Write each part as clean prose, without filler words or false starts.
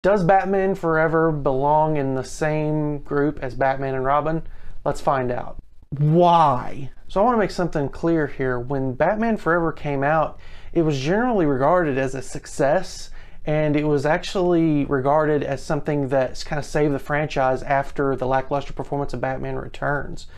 Does Batman Forever belong in the same group as Batman and Robin? Let's find out. Why? So I want to make something clear here. When Batman Forever came out, it was generally regarded as a success, and it was actually regarded as something that's kind of saved the franchise after the lackluster performance of Batman Returns.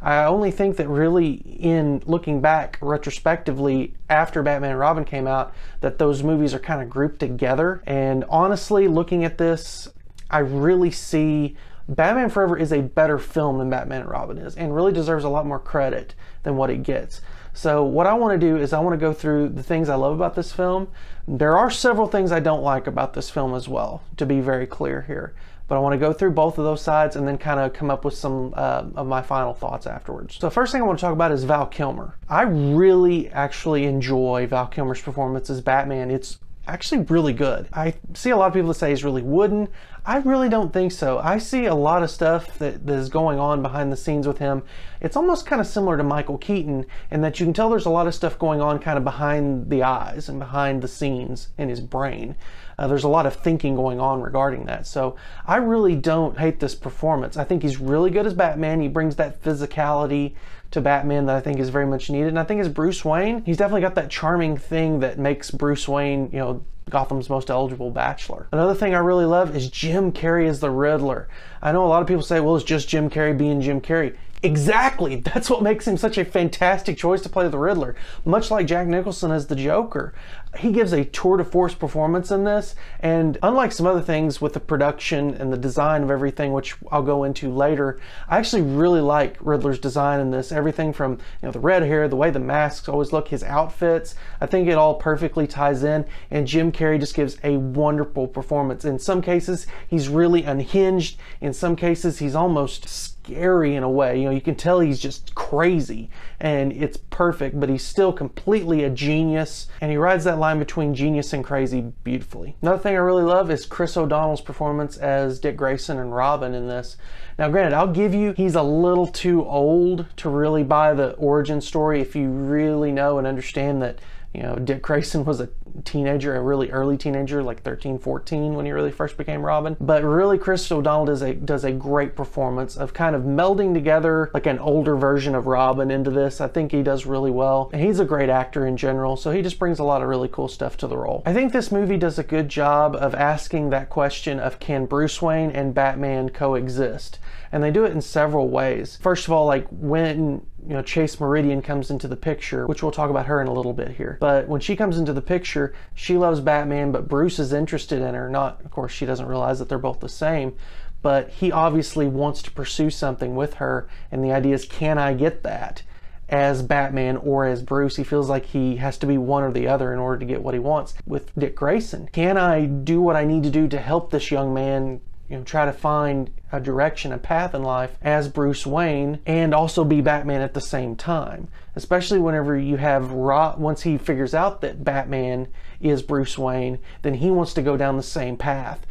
I only think that really, in looking back retrospectively after Batman and Robin came out, that those movies are kind of grouped together. And honestly, looking at this, I really see Batman Forever is a better film than Batman and Robin is, and really deserves a lot more credit than what it gets. So what I want to do is I want to go through the things I love about this film. There are several things I don't like about this film as well, to be very clear here. But I want to go through both of those sides and then kind of come up with some of my final thoughts afterwards. So the first thing I want to talk about is Val Kilmer. I really actually enjoy Val Kilmer's performance as Batman. It's actually really good. I see a lot of people that say he's really wooden. I really don't think so. I see a lot of stuff that is going on behind the scenes with him. It's almost kind of similar to Michael Keaton in that you can tell there's a lot of stuff going on kind of behind the eyes and behind the scenes in his brain. There's a lot of thinking going on regarding that. So I really don't hate this performance. I think he's really good as Batman. He brings that physicality to Batman that I think is very much needed. And I think as Bruce Wayne, he's definitely got that charming thing that makes Bruce Wayne, you know, Gotham's most eligible bachelor. Another thing I really love is Jim Carrey as the Riddler. I know a lot of people say, well, it's just Jim Carrey being Jim Carrey. Exactly. That's what makes him such a fantastic choice to play the Riddler. Much like Jack Nicholson as the Joker. He gives a tour de force performance in this, and unlike some other things with the production and the design of everything, which I'll go into later, I actually really like Riddler's design in this. Everything from, you know, the red hair, the way the masks always look, his outfits, I think it all perfectly ties in, and Jim Carrey just gives a wonderful performance. In some cases, he's really unhinged. In some cases, he's almost scary in a way. You know, you can tell he's just crazy, and it's perfect, but he's still completely a genius, and he rides that line between genius and crazy beautifully. Another thing I really love is Chris O'Donnell's performance as Dick Grayson and Robin in this. Now granted, I'll give you, he's a little too old to really buy the origin story if you really know and understand that, you know, Dick Grayson was a teenager, a really early teenager, like 13, 14 when he really first became Robin. But really, Chris O'Donnell does a great performance of kind of melding together like an older version of Robin into this. I think he does really well. And he's a great actor in general, so he just brings a lot of really cool stuff to the role. I think this movie does a good job of asking that question of, can Bruce Wayne and Batman coexist? And they do it in several ways. First of all, like when, you know, Chase Meridian comes into the picture, which we'll talk about her in a little bit here. But when she comes into the picture, she loves Batman, but Bruce is interested in her. Not, of course, she doesn't realize that they're both the same, but he obviously wants to pursue something with her. And the idea is, can I get that as Batman or as Bruce? He feels like he has to be one or the other in order to get what he wants. With Dick Grayson, can I do what I need to do to help this young man, you know, try to find a direction, a path in life as Bruce Wayne, and also be Batman at the same time? Especially whenever you have once he figures out that Batman is Bruce Wayne, then he wants to go down the same path.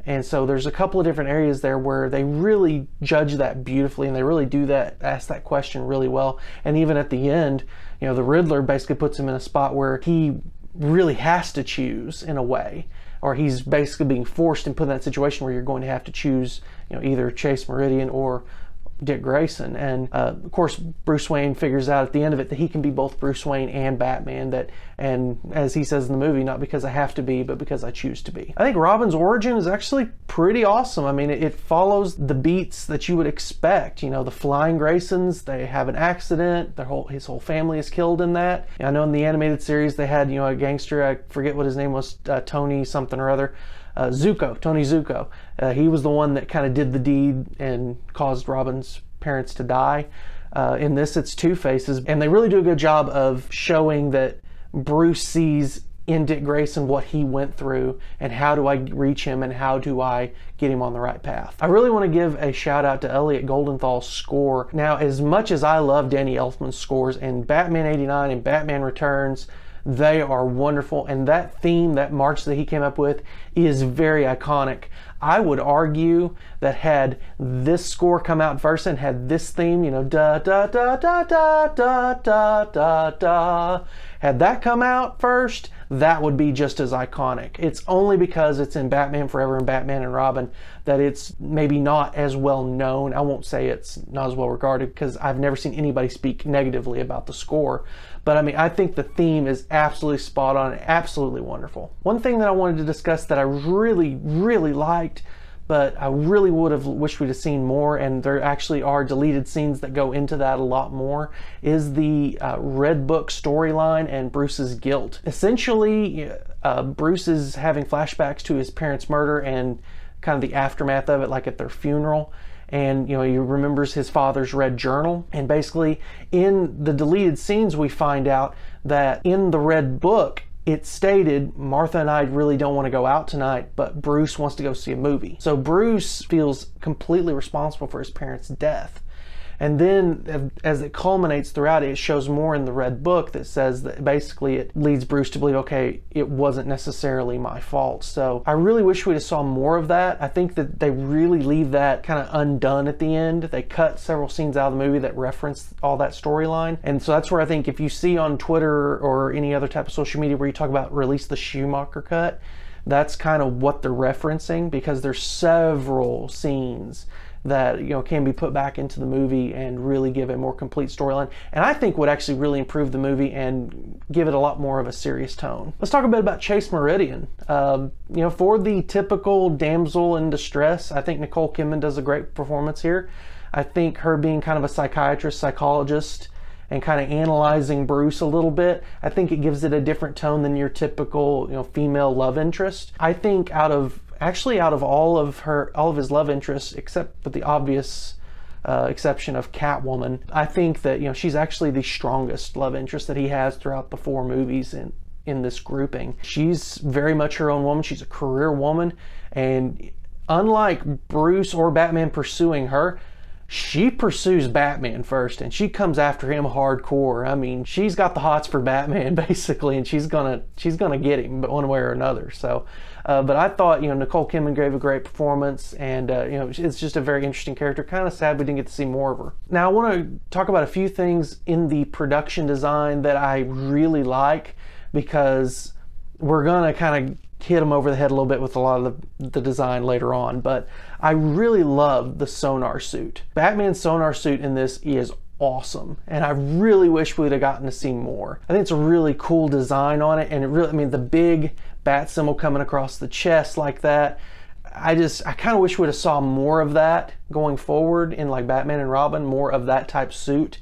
And so there's a couple of different areas there where they really judge that beautifully, and they really do that, ask that question really well. And even at the end, you know, the Riddler basically puts him in a spot where he really has to choose in a way, or he's basically being forced and put in that situation where you're going to have to choose, you know, either Chase Meridian or Dick Grayson. And of course, Bruce Wayne figures out at the end of it that he can be both Bruce Wayne and Batman, that, and as he says in the movie, not because I have to be, but because I choose to be. I think Robin's origin is actually pretty awesome. I mean, it follows the beats that you would expect. You know, the Flying Graysons, they have an accident, his whole family is killed in that. I know in the animated series they had, you know, a gangster, I forget what his name was, Tony something or other, Tony Zuko. He was the one that kind of did the deed and caused Robin's parents to die. In this, it's Two-Faces, and they really do a good job of showing that Bruce sees in Dick Grayson what he went through, and how do I reach him, and how do I get him on the right path. I really want to give a shout out to Elliot Goldenthal's score. Now, as much as I love Danny Elfman's scores in Batman 89 and Batman Returns, they are wonderful, and that theme, that march that he came up with, is very iconic. I would argue that had this score come out first and had this theme, you know, da da da da da da da da da, had that come out first, that would be just as iconic. It's only because it's in Batman Forever and Batman and Robin that it's maybe not as well known. I won't say it's not as well regarded because I've never seen anybody speak negatively about the score. But I mean, I think the theme is absolutely spot on, absolutely wonderful. One thing that I wanted to discuss that I really, really liked, but I really would have wished we'd have seen more, and there actually are deleted scenes that go into that a lot more, is the Red Book storyline and Bruce's guilt. Essentially, Bruce is having flashbacks to his parents' murder and kind of the aftermath of it, like at their funeral. And, you know, he remembers his father's red journal. And basically, in the deleted scenes, we find out that in the Red Book, it stated, Martha and I really don't want to go out tonight, but Bruce wants to go see a movie. So Bruce feels completely responsible for his parents' death. And then as it culminates throughout it, it shows more in the Red Book that says that basically it leads Bruce to believe, okay, it wasn't necessarily my fault. So I really wish we'd have saw more of that. I think that they really leave that kind of undone at the end. They cut several scenes out of the movie that reference all that storyline. And so that's where I think if you see on Twitter or any other type of social media where you talk about release the Schumacher cut, that's kind of what they're referencing, because there's several scenes that, you know, can be put back into the movie and really give a more complete storyline, and I think would actually really improve the movie and give it a lot more of a serious tone. Let's talk a bit about Chase Meridian. You know, for the typical damsel in distress, I think Nicole Kidman does a great performance here. I think her being kind of a psychiatrist, psychologist, and kind of analyzing Bruce a little bit, I think it gives it a different tone than your typical, you know, female love interest. I think out of all of his love interests, except for the obvious exception of Catwoman, I think that, you know, she's actually the strongest love interest that he has throughout the 4 movies in this grouping. She's very much her own woman. She's a career woman, and unlike Bruce or Batman pursuing her, she pursues Batman first, and she comes after him hardcore. I mean, she's got the hots for Batman basically, and she's gonna get him, but one way or another. So, but I thought, you know, Nicole Kidman gave a great performance, and you know, it's just a very interesting character. Kind of sad we didn't get to see more of her. Now, I want to talk about a few things in the production design that I really like, because we're gonna kind of hit them over the head a little bit with a lot of the design later on, but I really love the Sonar Suit. Batman's Sonar Suit in this is awesome, and I really wish we'd have gotten to see more. I think it's a really cool design on it, and it really, I mean, the big bat symbol coming across the chest like that, I kind of wish we'd have saw more of that going forward in like Batman and Robin, more of that type suit.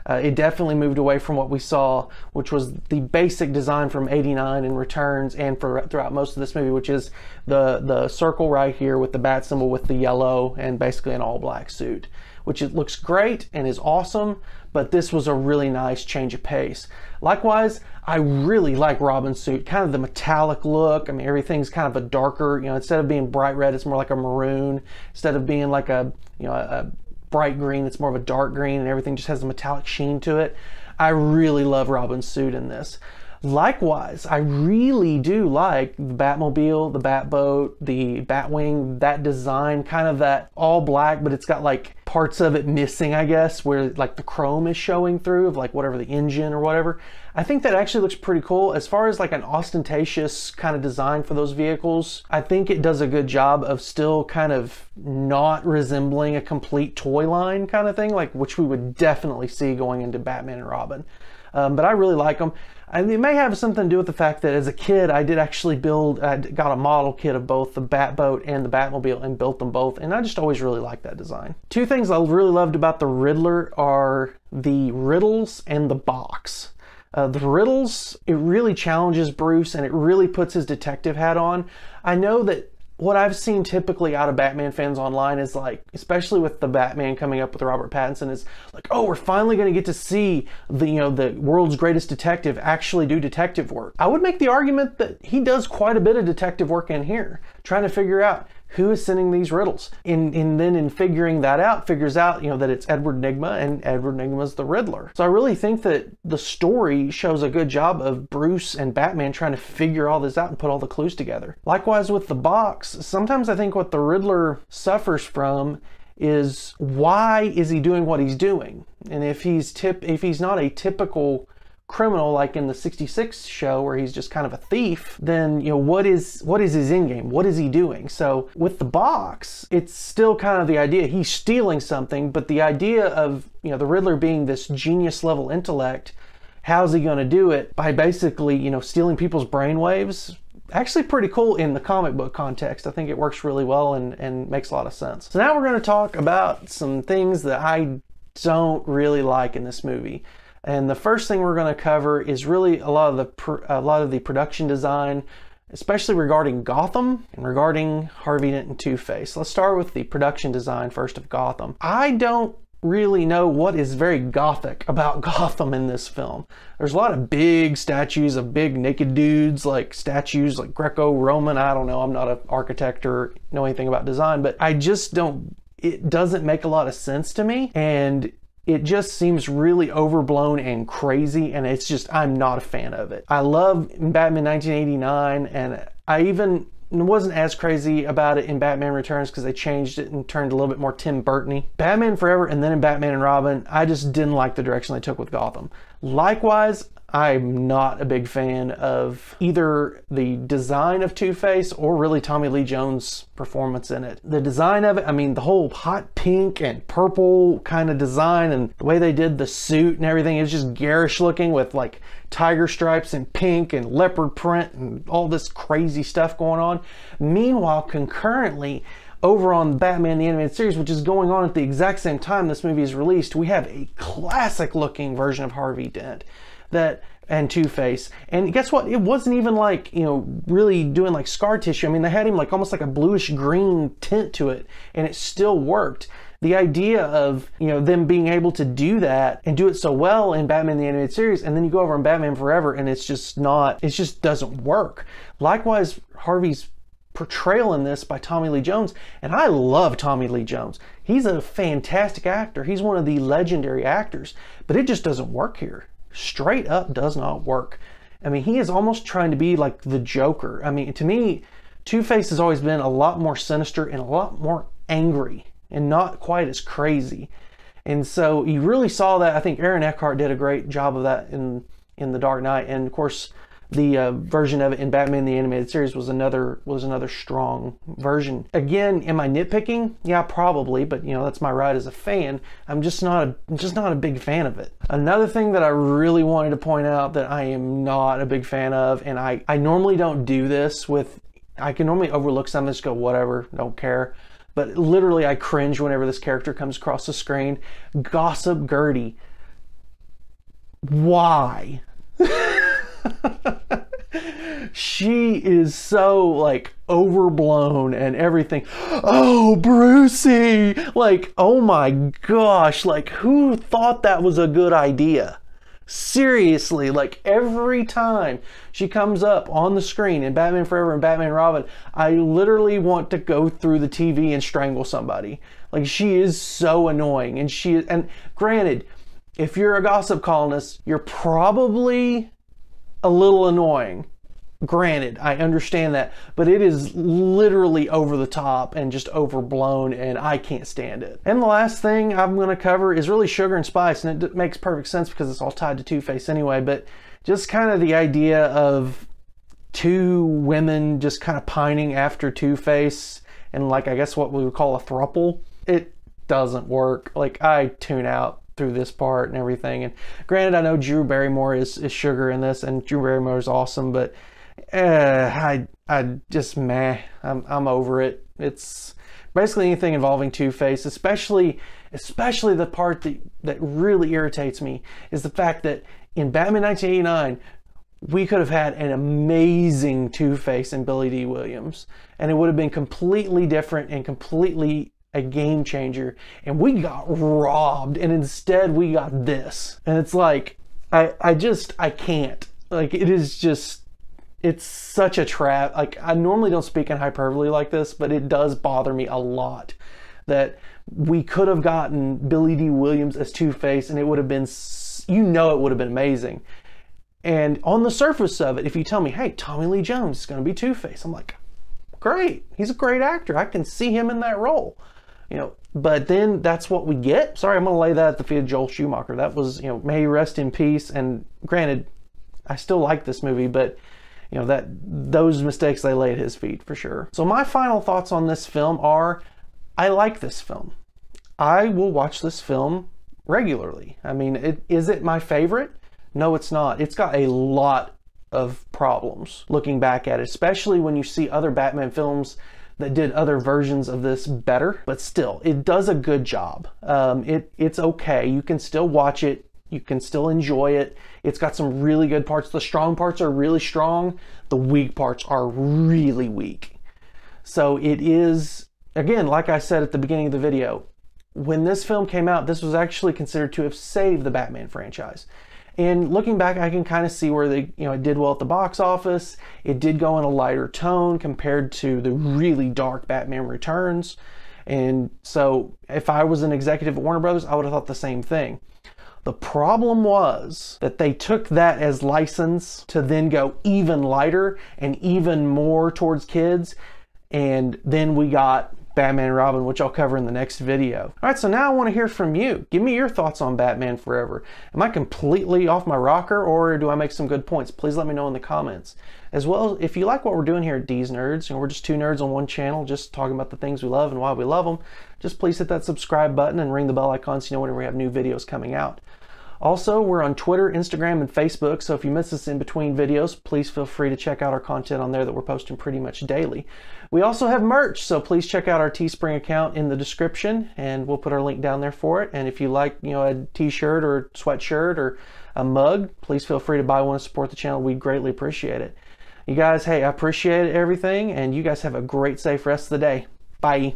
It definitely moved away from what we saw, which was the basic design from '89 in Returns and throughout most of this movie, which is the circle right here with the bat symbol with the yellow and basically an all-black suit, which it looks great and is awesome, but this was a really nice change of pace. Likewise, I really like Robin's suit, kind of the metallic look. I mean, everything's kind of a darker, you know, instead of being bright red, it's more like a maroon. Instead of being like a, you know, a bright green, it's more of a dark green, and everything just has a metallic sheen to it. I really love Robin's suit in this. Likewise, I really do like the Batmobile, the Batboat, the Batwing, that design, kind of that all black, but it's got like parts of it missing, I guess, where like the chrome is showing through of like whatever the engine or whatever. I think that actually looks pretty cool. As far as like an ostentatious kind of design for those vehicles, I think it does a good job of still kind of not resembling a complete toy line kind of thing, like which we would definitely see going into Batman and Robin. But I really like them. And it may have something to do with the fact that as a kid, I did actually got a model kit of both the Batboat and the Batmobile and built them both. And I just always really liked that design. 2 things I really loved about the Riddler are the riddles and the box. The riddles, it really challenges Bruce and it really puts his detective hat on. I know that what I've seen typically out of Batman fans online is like, especially with the Batman coming up with Robert Pattinson, is like, oh, we're finally going to get to see the, you know, the world's greatest detective actually do detective work. I would make the argument that he does quite a bit of detective work in here, trying to figure out who is sending these riddles. And then in figuring that out, figures out, you know, that it's Edward Nygma, and Edward Nygma's the Riddler. So I really think that the story shows a good job of Bruce and Batman trying to figure all this out and put all the clues together. Likewise with the box, sometimes I think what the Riddler suffers from is, why is he doing what he's doing? And if he's not a typical criminal like in the 66 show where he's just kind of a thief, then, you know, what is his end game? What is he doing? So with the box, it's still kind of the idea he's stealing something, but the idea of, you know, the Riddler being this genius level intellect, how's he going to do it? By basically, you know, stealing people's brainwaves. Actually pretty cool in the comic book context. I think it works really well and makes a lot of sense. So now we're going to talk about some things that I don't really like in this movie. And the first thing we're going to cover is really a lot of the production design, especially regarding Gotham and regarding Harvey Dent and Two-Face. Let's start with the production design first of Gotham. I don't really know what is very gothic about Gotham in this film. There's a lot of big statues of big naked dudes, like statues like Greco-Roman. I don't know, I'm not an architect or know anything about design, but I just don't, it doesn't make a lot of sense to me, and it just seems really overblown and crazy, and it's just, I'm not a fan of it. I love Batman 1989, and I even wasn't as crazy about it in Batman Returns because they changed it and turned a little bit more Tim Burton-y. Batman Forever and then in Batman and Robin, I just didn't like the direction they took with Gotham. Likewise, I'm not a big fan of either the design of Two-Face or really Tommy Lee Jones' performance in it. The design of it, I mean, the whole hot pink and purple kind of design and the way they did the suit and everything is just garish looking with like tiger stripes and pink and leopard print and all this crazy stuff going on. Meanwhile, concurrently, over on Batman the Animated Series, which is going on at the exact same time this movie is released, we have a classic looking version of Harvey Dent and Two-Face, and guess what, it wasn't even like, you know, really doing like scar tissue. I mean, they had him like almost like a bluish green tint to it, and it still worked. The idea of, you know, them being able to do that and do it so well in Batman the Animated Series, and then you go over in Batman Forever and it's just not, it just doesn't work. Likewise, Harvey's portrayal in this by Tommy Lee Jones, and I love Tommy Lee Jones. He's a fantastic actor. He's one of the legendary actors, but it just doesn't work here. Straight up does not work. I mean, he is almost trying to be like the Joker. I mean, to me, Two-Face has always been a lot more sinister and a lot more angry and not quite as crazy. And so you really saw that. I think Aaron Eckhart did a great job of that in The Dark Knight. And of course, the version of it in Batman the Animated Series was another strong version. Again, am I nitpicking? Yeah, probably, but you know, that's my right as a fan. I'm just not a big fan of it. Another thing that I really wanted to point out that I am not a big fan of, and I normally don't do this with, I can normally overlook something and just go, whatever, don't care. But literally I cringe whenever this character comes across the screen. Gossip Gertie. Why? She is so like overblown and everything. Oh, Brucey! Like, oh my gosh, like who thought that was a good idea? Seriously, like every time she comes up on the screen in Batman Forever and Batman Robin, I literally want to go through the TV and strangle somebody. Like, she is so annoying, and granted, if you're a gossip columnist, you're probably a little annoying. Granted, I understand that, but it is literally over the top and just overblown, and I can't stand it. And the last thing I'm going to cover is really Sugar and Spice, and it makes perfect sense because it's all tied to Two-Face anyway, but just kind of the idea of two women just kind of pining after Two-Face and like, I guess what we would call a throuple. It doesn't work. Like, I tune out through this part and everything. And granted, I know Drew Barrymore is Sugar in this, and Drew Barrymore is awesome, but I just meh. I'm over it. It's basically anything involving Two-Face, especially the part that really irritates me is the fact that in Batman 1989 we could have had an amazing Two-Face in Billy D. Williams, and it would have been completely different and completely a game changer, and we got robbed, and instead we got this. And it's like, I can't. Like, it is just, it's such a trap. Like, I normally don't speak in hyperbole like this, but it does bother me a lot that we could have gotten Billy D. Williams as Two-Face, and it would have been, you know, it would have been amazing. And on the surface of it, if you tell me, hey, Tommy Lee Jones is going to be Two-Face, I'm like, great. He's a great actor. I can see him in that role. You know, but then that's what we get. Sorry, I'm going to lay that at the feet of Joel Schumacher. That was, you know, may he rest in peace. And granted, I still like this movie, but you know, those mistakes they lay at his feet for sure. So my final thoughts on this film are, I like this film. I will watch this film regularly. I mean, is it my favorite? No, it's not. It's got a lot of problems looking back at it, especially when you see other Batman films that did other versions of this better, but still, it does a good job. It's okay. You can still watch it. You can still enjoy it. It's got some really good parts. The strong parts are really strong. The weak parts are really weak. So it is, again, like I said at the beginning of the video, when this film came out, this was actually considered to have saved the Batman franchise. And looking back, I can kind of see where they, you know, it did well at the box office. It did go in a lighter tone compared to the really dark Batman Returns. And so if I was an executive at Warner Brothers, I would have thought the same thing. The problem was that they took that as license to then go even lighter and even more towards kids. And then we got Batman and Robin, which I'll cover in the next video. All right, so now I want to hear from you. Give me your thoughts on Batman Forever. Am I completely off my rocker, or do I make some good points? Please let me know in the comments. As well, if you like what we're doing here at D's Nerds, and we're just two nerds on one channel, just talking about the things we love and why we love them, just please hit that subscribe button and ring the bell icon so you know whenever we have new videos coming out. Also, we're on Twitter, Instagram, and Facebook, so if you miss us in between videos, please feel free to check out our content on there that we're posting pretty much daily. We also have merch, so please check out our Teespring account in the description, and we'll put our link down there for it. And if you like, you know, a t-shirt or a sweatshirt or a mug, please feel free to buy one and support the channel. We greatly appreciate it. You guys, hey, I appreciate everything, and you guys have a great, safe rest of the day. Bye.